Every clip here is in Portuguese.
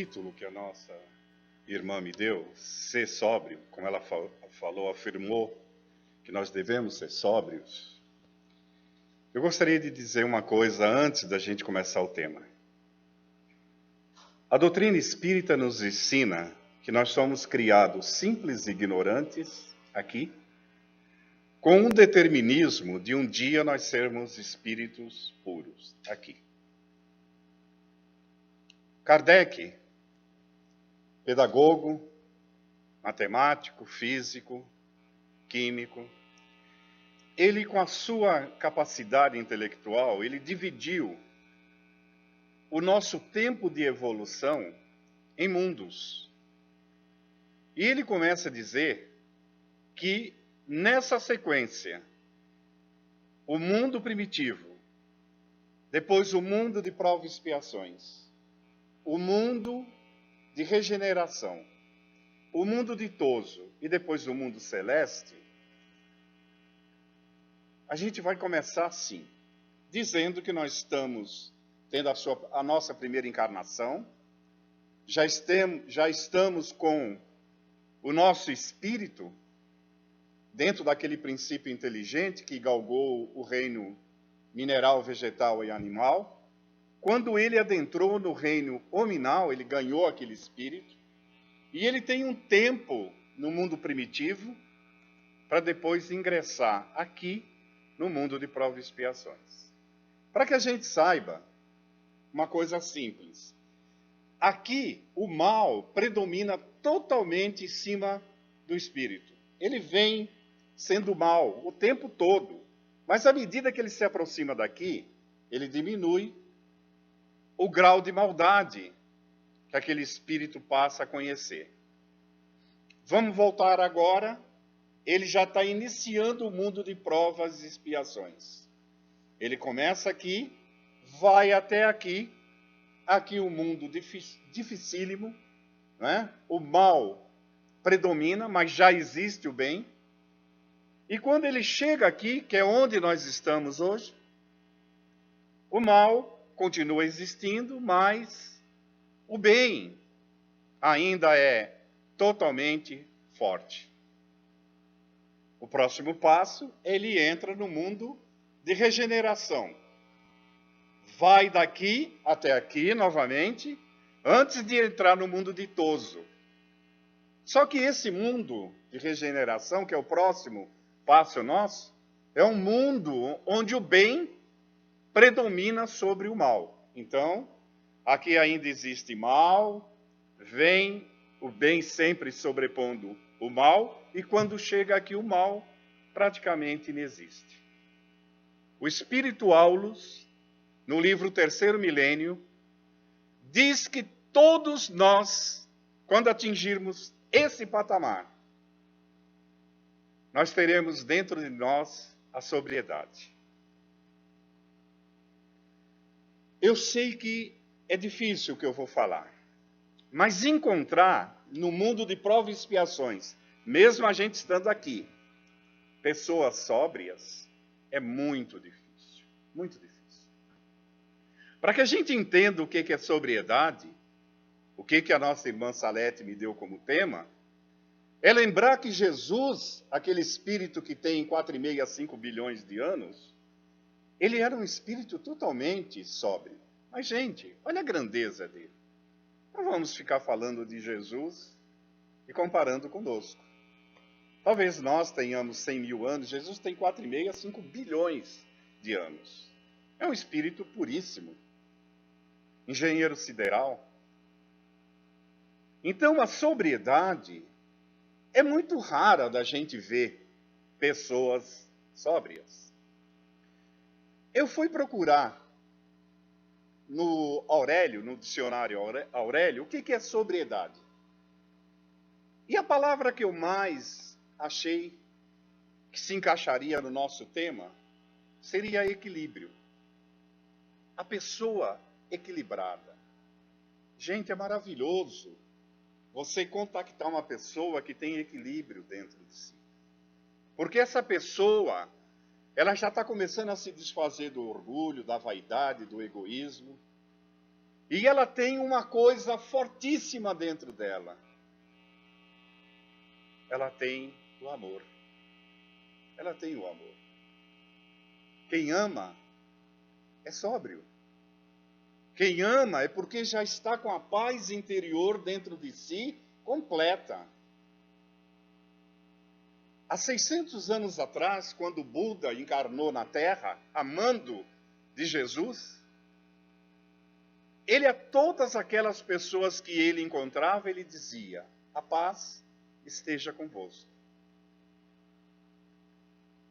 título que a nossa irmã me deu, ser sóbrio, como ela falou, afirmou que nós devemos ser sóbrios. Eu gostaria de dizer uma coisa antes da gente começar o tema. A doutrina espírita nos ensina que nós somos criados simples e ignorantes aqui, com um determinismo de um dia nós sermos espíritos puros aqui. Kardec, pedagogo, matemático, físico, químico, ele, com a sua capacidade intelectual, ele dividiu o nosso tempo de evolução em mundos. E ele começa a dizer que, nessa sequência, o mundo primitivo, depois o mundo de provas e expiações, o mundo de regeneração, o mundo ditoso e depois o mundo celeste, a gente vai começar assim, dizendo que nós estamos tendo a nossa primeira encarnação, já estamos com o nosso espírito dentro daquele princípio inteligente que galgou o reino mineral, vegetal e animal. Quando ele adentrou no reino hominal, ele ganhou aquele espírito, e ele tem um tempo no mundo primitivo para depois ingressar aqui no mundo de provas e expiações. Para que a gente saiba uma coisa simples. Aqui, o mal predomina totalmente em cima do espírito. Ele vem sendo mal o tempo todo. Mas à medida que ele se aproxima daqui, ele diminui o grau de maldade que aquele espírito passa a conhecer. Vamos voltar agora. Ele já está iniciando o mundo de provas e expiações. Ele começa aqui, vai até aqui. Aqui um mundo dificílimo, né? O mal predomina, mas já existe o bem. E quando ele chega aqui, que é onde nós estamos hoje, o mal continua existindo, mas o bem ainda é totalmente forte. O próximo passo, ele entra no mundo de regeneração. Vai daqui até aqui novamente, antes de entrar no mundo ditoso. Só que esse mundo de regeneração, que é o próximo passo nosso, é um mundo onde o bem predomina sobre o mal. Então, aqui ainda existe mal, vem o bem sempre sobrepondo o mal, e quando chega aqui o mal, praticamente não existe. O espírito Aulus, no livro Terceiro Milênio, diz que todos nós, quando atingirmos esse patamar, nós teremos dentro de nós a sobriedade. Eu sei que é difícil o que eu vou falar, mas encontrar no mundo de provas e expiações, mesmo a gente estando aqui, pessoas sóbrias, é muito difícil, muito difícil. Para que a gente entenda o que é sobriedade, o que a nossa irmã Salete me deu como tema, é lembrar que Jesus, aquele espírito que tem 4,5 a 5 bilhões de anos, ele era um espírito totalmente sóbrio. Mas, gente, olha a grandeza dele. Não vamos ficar falando de Jesus e comparando conosco. Talvez nós tenhamos 100 mil anos, Jesus tem 4,5 a 5 bilhões de anos. É um espírito puríssimo. Engenheiro sideral. Então, a sobriedade é muito rara da gente ver pessoas sóbrias. Eu fui procurar no Aurélio, no dicionário Aurélio, o que é sobriedade. E a palavra que eu mais achei que se encaixaria no nosso tema seria equilíbrio. A pessoa equilibrada. Gente, é maravilhoso você contactar uma pessoa que tem equilíbrio dentro de si. Porque essa pessoa, ela já está começando a se desfazer do orgulho, da vaidade, do egoísmo. E ela tem uma coisa fortíssima dentro dela. Ela tem o amor. Ela tem o amor. Quem ama é sóbrio. Quem ama é porque já está com a paz interior dentro de si completa. Há 600 anos atrás, quando Buda encarnou na Terra, amando de Jesus, ele a todas aquelas pessoas que ele encontrava, ele dizia: a paz esteja convosco.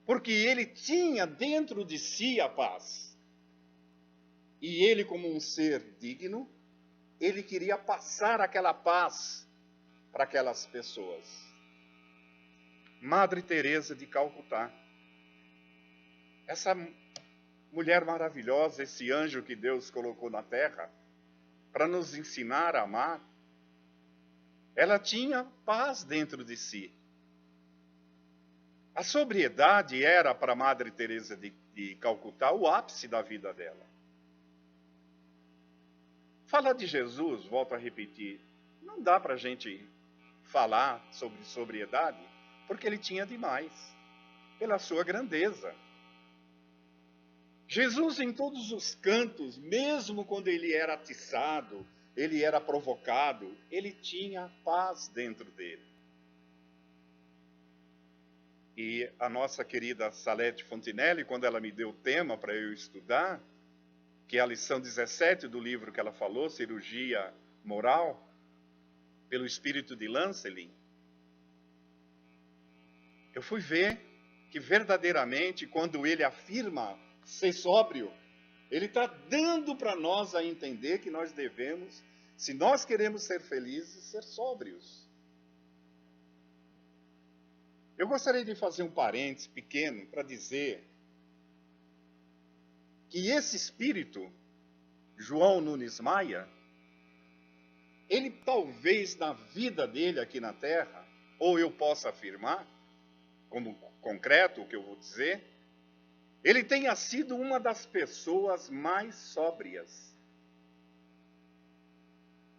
Porque ele tinha dentro de si a paz. E ele, como um ser digno, ele queria passar aquela paz para aquelas pessoas. Madre Teresa de Calcutá. Essa mulher maravilhosa, esse anjo que Deus colocou na terra para nos ensinar a amar, ela tinha paz dentro de si. A sobriedade era para Madre Teresa de Calcutá o ápice da vida dela. Falar de Jesus, volto a repetir, não dá para a gente falar sobre sobriedade, porque ele tinha demais, pela sua grandeza. Jesus, em todos os cantos, mesmo quando ele era atiçado, ele era provocado, ele tinha paz dentro dele. E a nossa querida Salete Fontinelli, quando ela me deu o tema para eu estudar, que é a lição 17 do livro que ela falou, Cirurgia Moral, pelo espírito de Lancelin, eu fui ver que verdadeiramente, quando ele afirma ser sóbrio, ele está dando para nós a entender que nós devemos, se nós queremos ser felizes, ser sóbrios. Eu gostaria de fazer um parênteses pequeno para dizer que esse espírito, João Nunes Maia, ele talvez na vida dele aqui na Terra, ou eu possa afirmar, como concreto o que eu vou dizer, ele tenha sido uma das pessoas mais sóbrias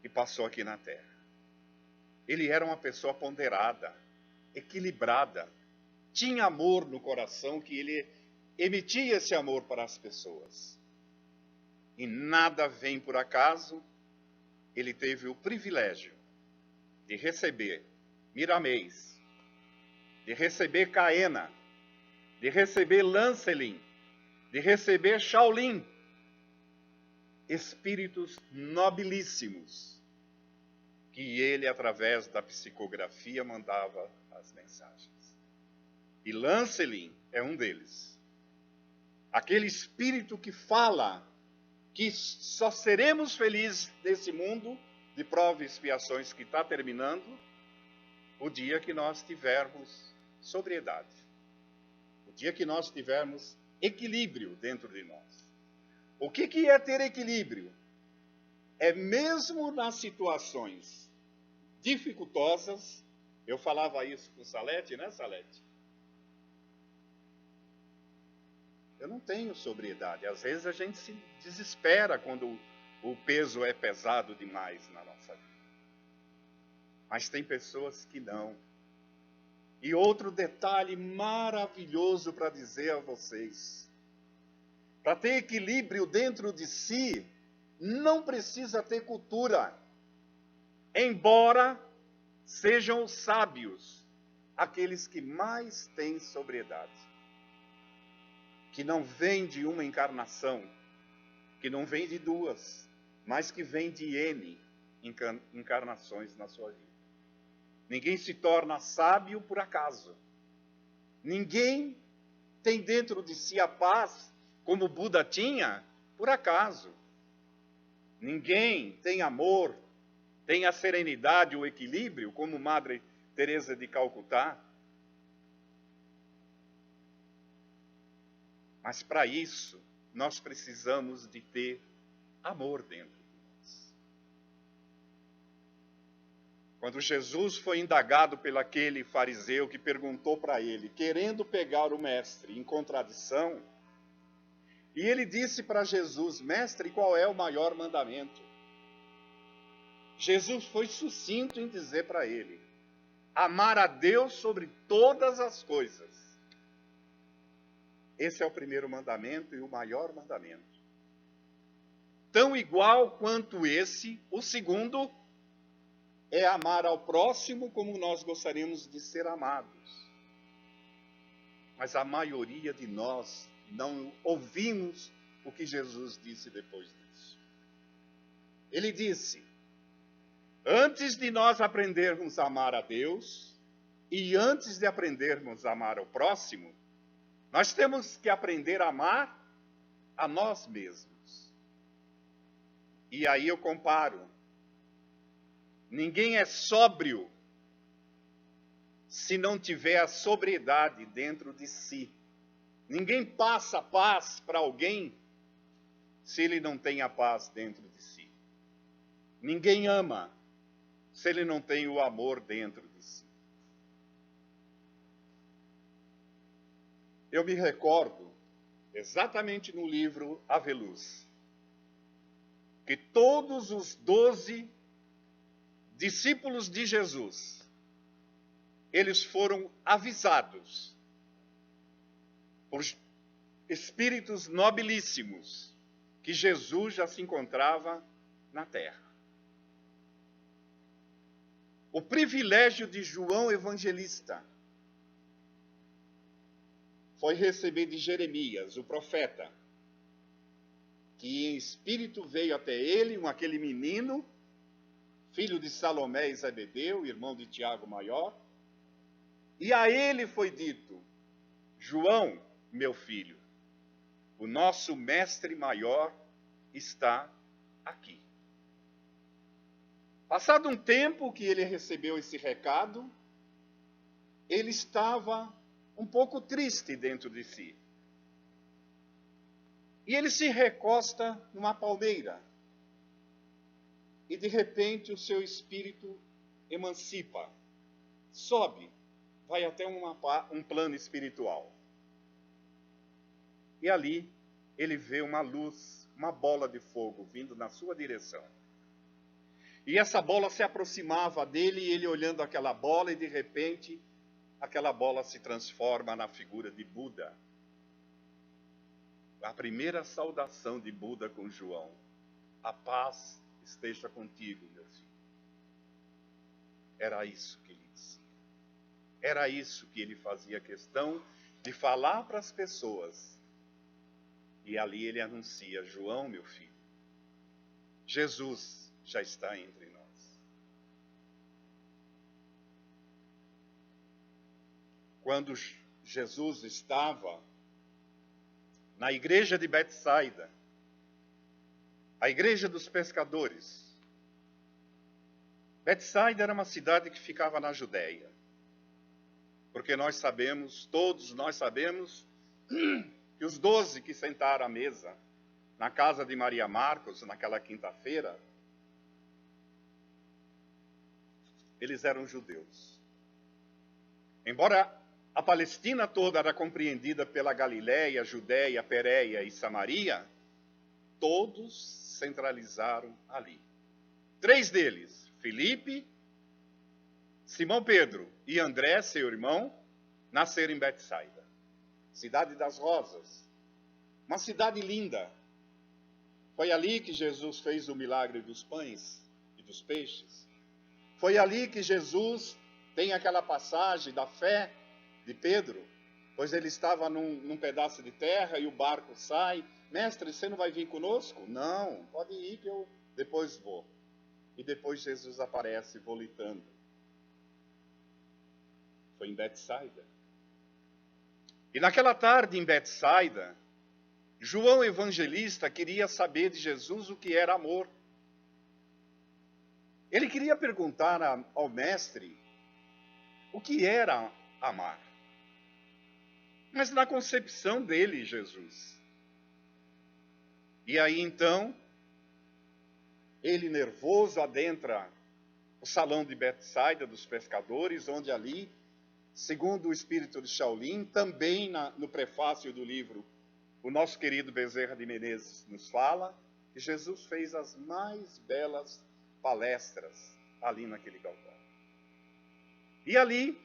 que passou aqui na Terra. Ele era uma pessoa ponderada, equilibrada, tinha amor no coração, que ele emitia esse amor para as pessoas. E nada vem por acaso, ele teve o privilégio de receber Miramês, de receber Caena, de receber Lancelin, de receber Shaolin, espíritos nobilíssimos, que ele, através da psicografia, mandava as mensagens. E Lancelin é um deles. Aquele espírito que fala que só seremos felizes nesse mundo de provas e expiações que está terminando o dia que nós tivermos sobriedade. O dia que nós tivermos equilíbrio dentro de nós. O que é ter equilíbrio? É mesmo nas situações dificultosas, eu falava isso com Salete, né, Salete? Eu não tenho sobriedade. Às vezes a gente se desespera quando o peso é pesado demais na nossa vida. Mas tem pessoas que não. E outro detalhe maravilhoso para dizer a vocês. Para ter equilíbrio dentro de si, não precisa ter cultura. Embora sejam sábios aqueles que mais têm sobriedade. Que não vem de uma encarnação, que não vem de duas, mas que vem de N encarnações na sua vida. Ninguém se torna sábio por acaso. Ninguém tem dentro de si a paz, como Buda tinha, por acaso. Ninguém tem amor, tem a serenidade, o equilíbrio, como Madre Teresa de Calcutá. Mas para isso, nós precisamos de ter amor dentro de nós. Quando Jesus foi indagado por aquele fariseu que perguntou para ele, querendo pegar o mestre em contradição, e ele disse para Jesus, mestre, qual é o maior mandamento? Jesus foi sucinto em dizer para ele: amar a Deus sobre todas as coisas. Esse é o primeiro mandamento e o maior mandamento. Tão igual quanto esse, o segundo é amar ao próximo como nós gostaríamos de ser amados. Mas a maioria de nós não ouvimos o que Jesus disse depois disso. Ele disse: antes de nós aprendermos a amar a Deus e antes de aprendermos a amar ao próximo, nós temos que aprender a amar a nós mesmos. E aí eu comparo. Ninguém é sóbrio se não tiver a sobriedade dentro de si. Ninguém passa paz para alguém se ele não tem a paz dentro de si. Ninguém ama se ele não tem o amor dentro de si. Eu me recordo, exatamente no livro Aveluz, que todos os 12 discípulos de Jesus, eles foram avisados por espíritos nobilíssimos que Jesus já se encontrava na terra. O privilégio de João Evangelista foi receber de Jeremias, o profeta, que em espírito veio até ele, aquele menino, filho de Salomé e Zebedeu, irmão de Tiago maior, e a ele foi dito: João, meu filho, o nosso mestre maior está aqui. Passado um tempo que ele recebeu esse recado, ele estava um pouco triste dentro de si. E ele se recosta numa palmeira. E de repente o seu espírito emancipa, sobe, vai até um plano espiritual. E ali ele vê uma luz, uma bola de fogo vindo na sua direção. E essa bola se aproximava dele, e ele olhando aquela bola, e de repente aquela bola se transforma na figura de Buda. A primeira saudação de Buda com João: a paz esteja contigo, meu filho. Era isso que ele dizia. Era isso que ele fazia questão de falar para as pessoas. E ali ele anuncia: João, meu filho, Jesus já está entre nós. Quando Jesus estava na igreja de Betsaida, a igreja dos pescadores. Betsaida era uma cidade que ficava na Judéia. Porque nós sabemos, todos nós sabemos, que os 12 que sentaram à mesa na casa de Maria Marcos, naquela quinta-feira, eles eram judeus. Embora a Palestina toda era compreendida pela Galiléia, Judéia, Pérea e Samaria, todos centralizaram ali. 3 deles, Filipe, Simão Pedro e André, seu irmão, nasceram em Betsaida, cidade das rosas, uma cidade linda. Foi ali que Jesus fez o milagre dos pães e dos peixes. Foi ali que Jesus tem aquela passagem da fé de Pedro, pois ele estava num pedaço de terra e o barco sai. Mestre, você não vai vir conosco? Não, pode ir que eu depois vou. E depois Jesus aparece volitando. Foi em Betsaida. E naquela tarde em Betsaida, João Evangelista queria saber de Jesus o que era amor. Ele queria perguntar ao mestre o que era amar. Mas na concepção dele, Jesus. E aí então, ele nervoso adentra o salão de Betsaida dos pescadores, onde ali, segundo o espírito de Shaolin, também no prefácio do livro, o nosso querido Bezerra de Menezes nos fala que Jesus fez as mais belas palestras ali naquele galpão. E ali,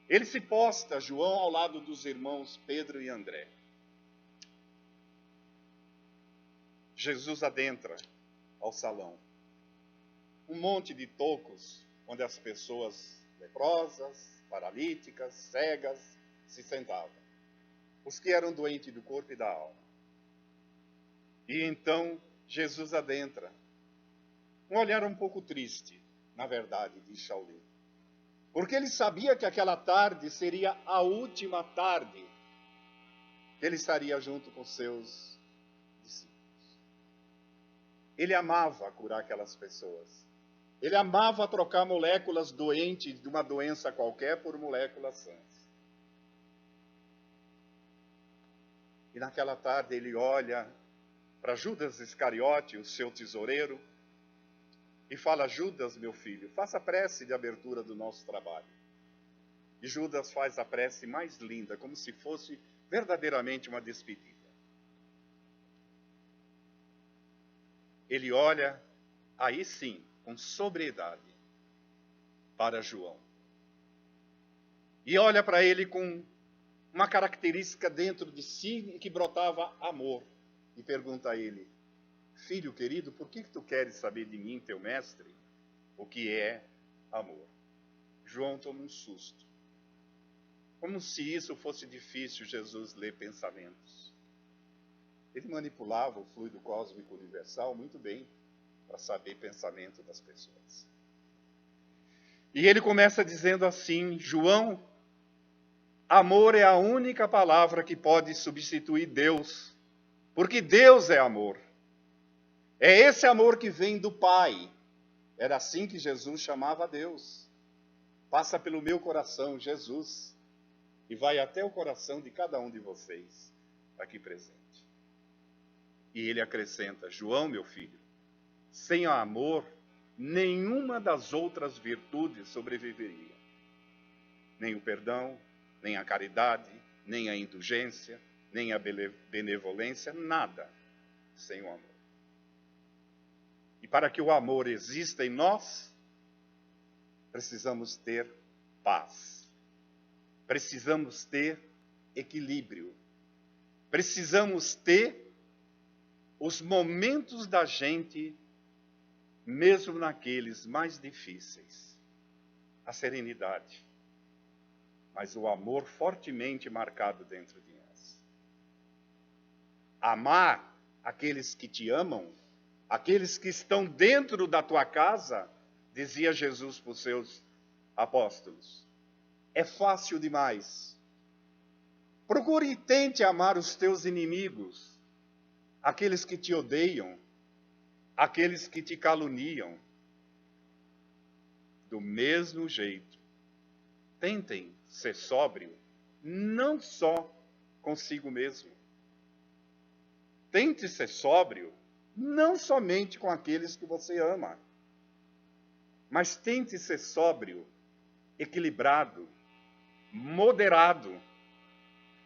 ele se posta, João, ao lado dos irmãos Pedro e André. Jesus adentra ao salão. Um monte de tocos, onde as pessoas leprosas, paralíticas, cegas, se sentavam. Os que eram doentes do corpo e da alma. E então, Jesus adentra. Um olhar um pouco triste, na verdade, de Shaolin. Porque ele sabia que aquela tarde seria a última tarde que ele estaria junto com seus discípulos. Ele amava curar aquelas pessoas. Ele amava trocar moléculas doentes de uma doença qualquer por moléculas sãs. E naquela tarde ele olha para Judas Iscariote, o seu tesoureiro, e fala: Judas, meu filho, faça a prece de abertura do nosso trabalho. E Judas faz a prece mais linda, como se fosse verdadeiramente uma despedida. Ele olha, aí sim, com sobriedade, para João. E olha para ele com uma característica dentro de si que brotava amor. E pergunta a ele: filho querido, por que tu queres saber de mim, teu mestre, o que é amor? João toma um susto. Como se isso fosse difícil, Jesus ler pensamentos. Ele manipulava o fluido cósmico universal muito bem para saber pensamento das pessoas. E ele começa dizendo assim: João, amor é a única palavra que pode substituir Deus, porque Deus é amor. É esse amor que vem do Pai. Era assim que Jesus chamava a Deus. Passa pelo meu coração, Jesus, e vai até o coração de cada um de vocês aqui presente. E ele acrescenta: João, meu filho, sem o amor, nenhuma das outras virtudes sobreviveria. Nem o perdão, nem a caridade, nem a indulgência, nem a benevolência, nada sem o amor. E para que o amor exista em nós, precisamos ter paz. Precisamos ter equilíbrio. Precisamos ter os momentos da gente, mesmo naqueles mais difíceis. A serenidade. Mas o amor fortemente marcado dentro de nós. Amar aqueles que te amam, aqueles que estão dentro da tua casa, dizia Jesus para os seus apóstolos, é fácil demais. Procure e tente amar os teus inimigos, aqueles que te odeiam, aqueles que te caluniam. Do mesmo jeito, tentem ser sóbrio, não só consigo mesmo. Tente ser sóbrio, não somente com aqueles que você ama, mas tente ser sóbrio, equilibrado, moderado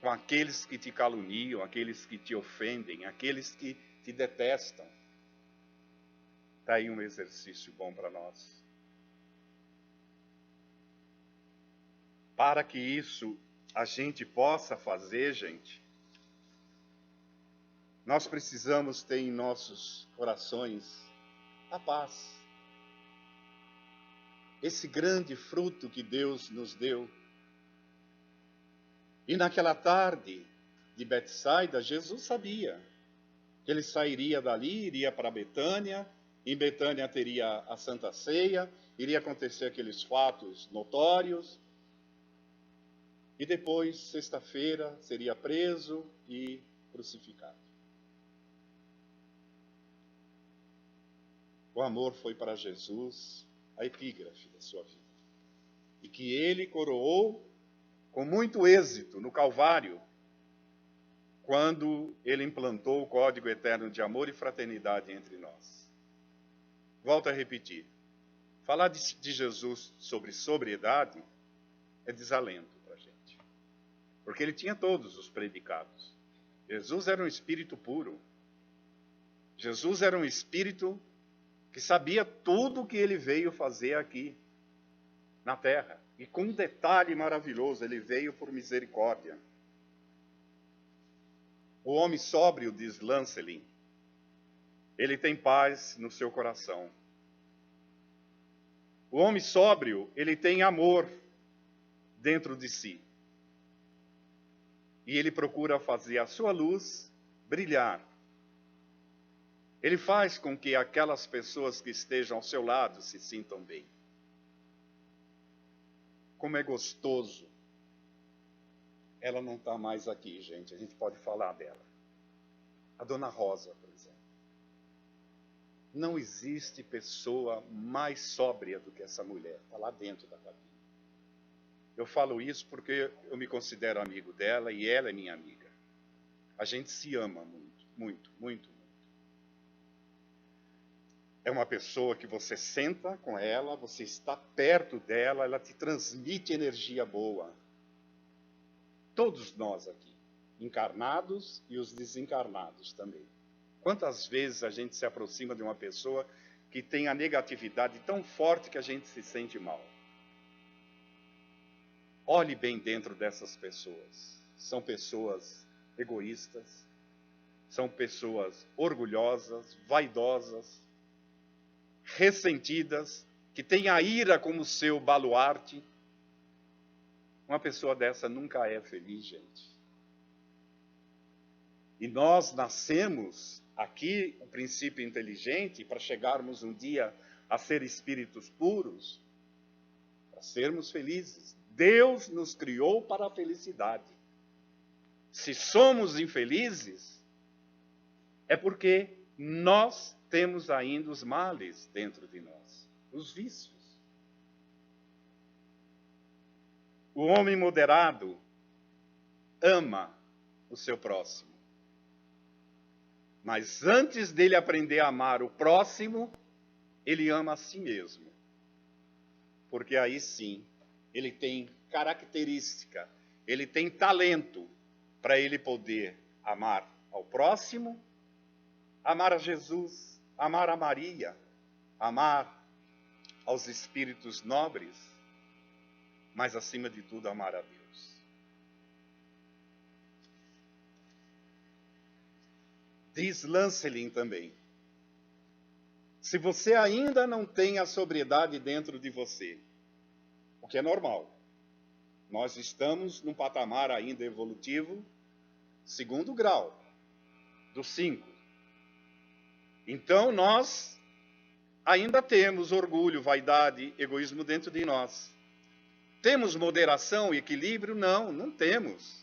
com aqueles que te caluniam, aqueles que te ofendem, aqueles que te detestam. Está aí um exercício bom para nós. Para que isso a gente possa fazer, gente, nós precisamos ter em nossos corações a paz. Esse grande fruto que Deus nos deu. E naquela tarde de Betsaida, Jesus sabia que ele sairia dali, iria para Betânia, em Betânia teria a Santa Ceia, iria acontecer aqueles fatos notórios, e depois, sexta-feira, seria preso e crucificado. O amor foi para Jesus a epígrafe da sua vida. E que ele coroou com muito êxito no Calvário, quando ele implantou o código eterno de amor e fraternidade entre nós. Volto a repetir. Falar de Jesus sobre sobriedade é desalento para a gente. Porque ele tinha todos os predicados. Jesus era um espírito puro. Jesus era um espírito que sabia tudo o que ele veio fazer aqui na terra. E com um detalhe maravilhoso, ele veio por misericórdia. O homem sóbrio, diz Lancelin, ele tem paz no seu coração. O homem sóbrio, ele tem amor dentro de si. E ele procura fazer a sua luz brilhar. Ele faz com que aquelas pessoas que estejam ao seu lado se sintam bem. Como é gostoso. Ela não está mais aqui, gente. A gente pode falar dela. A Dona Rosa, por exemplo. Não existe pessoa mais sóbria do que essa mulher. Está lá dentro da cabine. Eu falo isso porque eu me considero amigo dela e ela é minha amiga. A gente se ama muito, muito, muito, muito. É uma pessoa que você senta com ela, você está perto dela, ela te transmite energia boa. Todos nós aqui, encarnados e os desencarnados também. Quantas vezes a gente se aproxima de uma pessoa que tem a negatividade tão forte que a gente se sente mal? Olhe bem dentro dessas pessoas. São pessoas egoístas, são pessoas orgulhosas, vaidosas, ressentidas, que têm a ira como seu baluarte. Uma pessoa dessa nunca é feliz, gente. E nós nascemos aqui, o princípio inteligente, para chegarmos um dia a ser espíritos puros, para sermos felizes. Deus nos criou para a felicidade. Se somos infelizes, é porque nós temos ainda os males dentro de nós, os vícios. O homem moderado ama o seu próximo. Mas antes dele aprender a amar o próximo, ele ama a si mesmo. Porque aí sim, ele tem característica, ele tem talento para ele poder amar ao próximo, amar a Jesus, amar a Maria, amar aos espíritos nobres, mas acima de tudo amar a Deus. Diz Lancelin também, se você ainda não tem a sobriedade dentro de você, o que é normal, nós estamos num patamar ainda evolutivo, 2º grau, dos 5. Então nós ainda temos orgulho, vaidade, egoísmo dentro de nós. Temos moderação e equilíbrio? Não, não temos.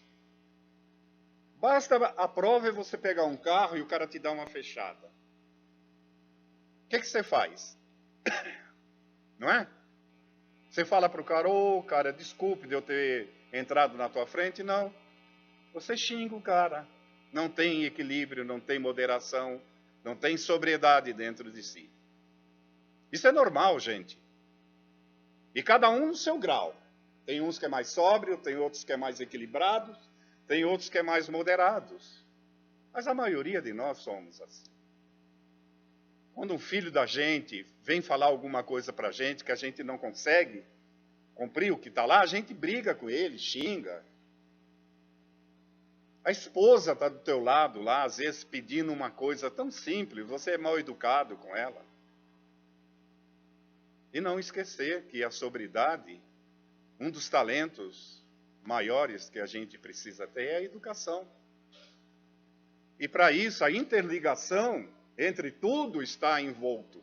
Basta a prova é você pegar um carro e o cara te dá uma fechada. O que você faz? Não é? Você fala para o cara, cara, desculpe de eu ter entrado na tua frente. Não. Você xinga o cara. Não tem equilíbrio, não tem moderação, não tem sobriedade dentro de si. Isso é normal, gente. E cada um no seu grau. Tem uns que é mais sóbrio, tem outros que é mais equilibrados, tem outros que é mais moderados. Mas a maioria de nós somos assim. Quando um filho da gente vem falar alguma coisa para a gente que a gente não consegue cumprir o que está lá, a gente briga com ele, xinga. A esposa está do teu lado lá, às vezes pedindo uma coisa tão simples, você é mal educado com ela. E não esquecer que a sobriedade, um dos talentos maiores que a gente precisa ter é a educação. E para isso, a interligação entre tudo está envolto.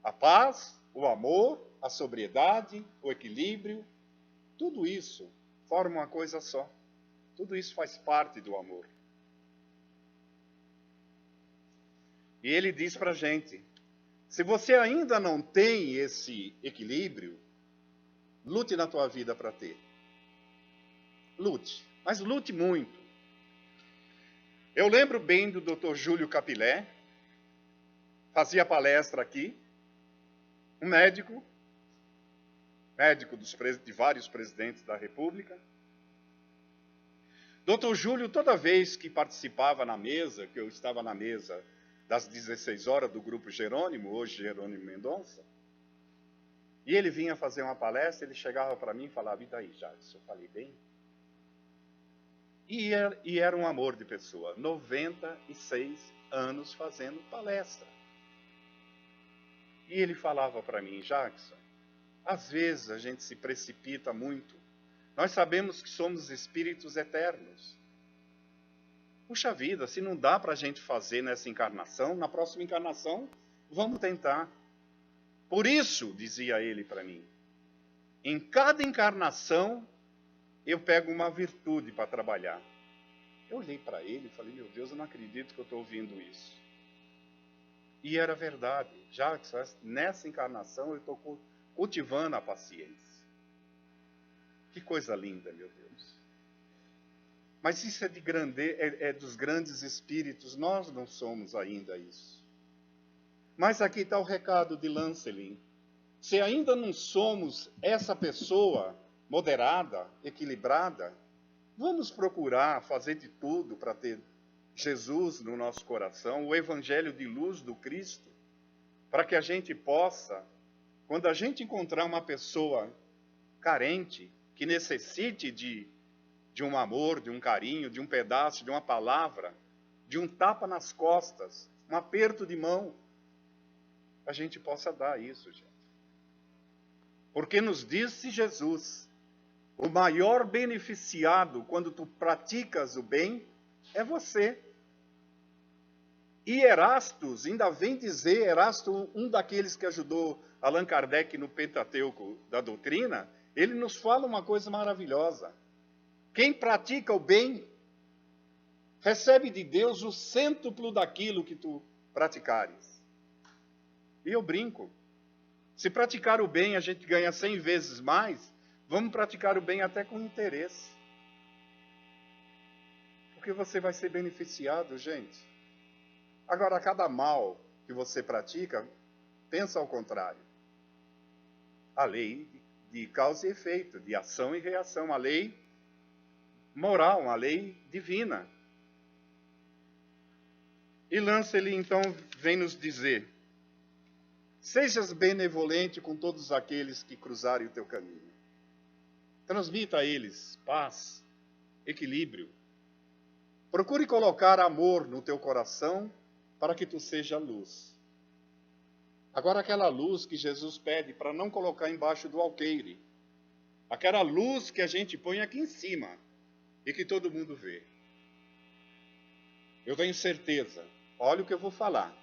A paz, o amor, a sobriedade, o equilíbrio, tudo isso forma uma coisa só. Tudo isso faz parte do amor. E ele diz para a gente, se você ainda não tem esse equilíbrio, lute na tua vida para ter. Lute, mas lute muito. Eu lembro bem do Dr. Júlio Capilé, fazia palestra aqui, um médico de vários presidentes da República. Dr. Júlio, toda vez que participava na mesa, que eu estava na mesa das 16 horas do Grupo Jerônimo, hoje Jerônimo Mendonça. E ele vinha fazer uma palestra, ele chegava para mim e falava, e daí, Jackson, eu falei bem? E era um amor de pessoa, 96 anos fazendo palestra. E ele falava para mim, Jackson, às vezes a gente se precipita muito. Nós sabemos que somos espíritos eternos. Puxa vida, se não dá para a gente fazer nessa encarnação, na próxima encarnação, vamos tentar. Por isso, dizia ele para mim, em cada encarnação, eu pego uma virtude para trabalhar. Eu olhei para ele e falei, meu Deus, eu não acredito que eu estou ouvindo isso. E era verdade. Já nessa encarnação eu estou cultivando a paciência. Que coisa linda, meu Deus. Mas isso é dos grandes espíritos, nós não somos ainda isso. Mas aqui está o recado de Lancelin. Se ainda não somos essa pessoa moderada, equilibrada, vamos procurar fazer de tudo para ter Jesus no nosso coração, o evangelho de luz do Cristo, para que a gente possa, quando a gente encontrar uma pessoa carente, que necessite de um amor, de um carinho, de um pedaço, de uma palavra, de um tapa nas costas, um aperto de mão, a gente possa dar isso, gente. Porque nos disse Jesus, o maior beneficiado quando tu praticas o bem é você. E Erastus, ainda vem dizer, Erasto, um daqueles que ajudou Allan Kardec no Pentateuco da doutrina, ele nos fala uma coisa maravilhosa. Quem pratica o bem, recebe de Deus o cêntuplo daquilo que tu praticares. E eu brinco. Se praticar o bem a gente ganha 100 vezes mais, vamos praticar o bem até com interesse. Porque você vai ser beneficiado, gente. Agora, cada mal que você pratica, pensa ao contrário. A lei de causa e efeito, de ação e reação, a lei moral, uma lei divina. E Lancelin, então, vem nos dizer, sejas benevolente com todos aqueles que cruzarem o teu caminho. Transmita a eles paz, equilíbrio. Procure colocar amor no teu coração para que tu seja luz. Agora, aquela luz que Jesus pede para não colocar embaixo do alqueire. Aquela luz que a gente põe aqui em cima e que todo mundo vê. Eu tenho certeza, olha o que eu vou falar,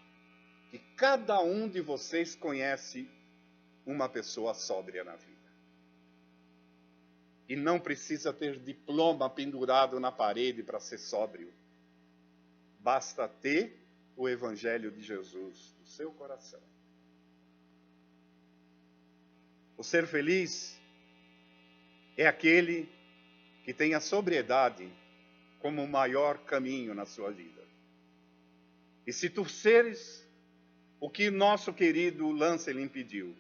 que cada um de vocês conhece uma pessoa sóbria na vida. E não precisa ter diploma pendurado na parede para ser sóbrio. Basta ter o Evangelho de Jesus no seu coração. O ser feliz é aquele que tem a sobriedade como o maior caminho na sua vida. E se tu seres o que nosso querido Lancelin pediu,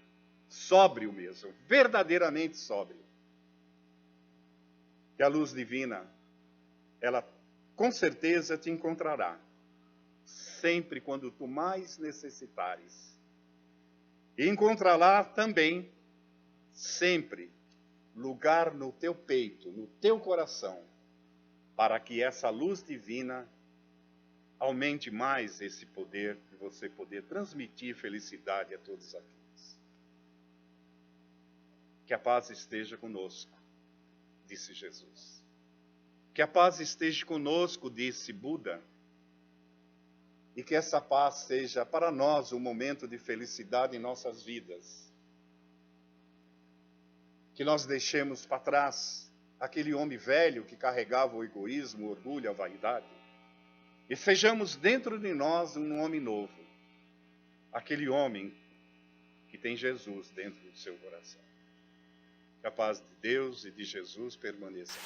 sóbrio mesmo, verdadeiramente sóbrio, que a luz divina, ela com certeza te encontrará, sempre quando tu mais necessitares. E encontrará também, sempre, lugar no teu peito, no teu coração, para que essa luz divina aumente mais esse poder de você poder transmitir felicidade a todos aqueles. Que a paz esteja conosco, disse Jesus. Que a paz esteja conosco, disse Buda. E que essa paz seja para nós um momento de felicidade em nossas vidas. Que nós deixemos para trás aquele homem velho que carregava o egoísmo, o orgulho, a vaidade. E sejamos dentro de nós um homem novo. Aquele homem que tem Jesus dentro do seu coração. Que a paz de Deus e de Jesus permaneça.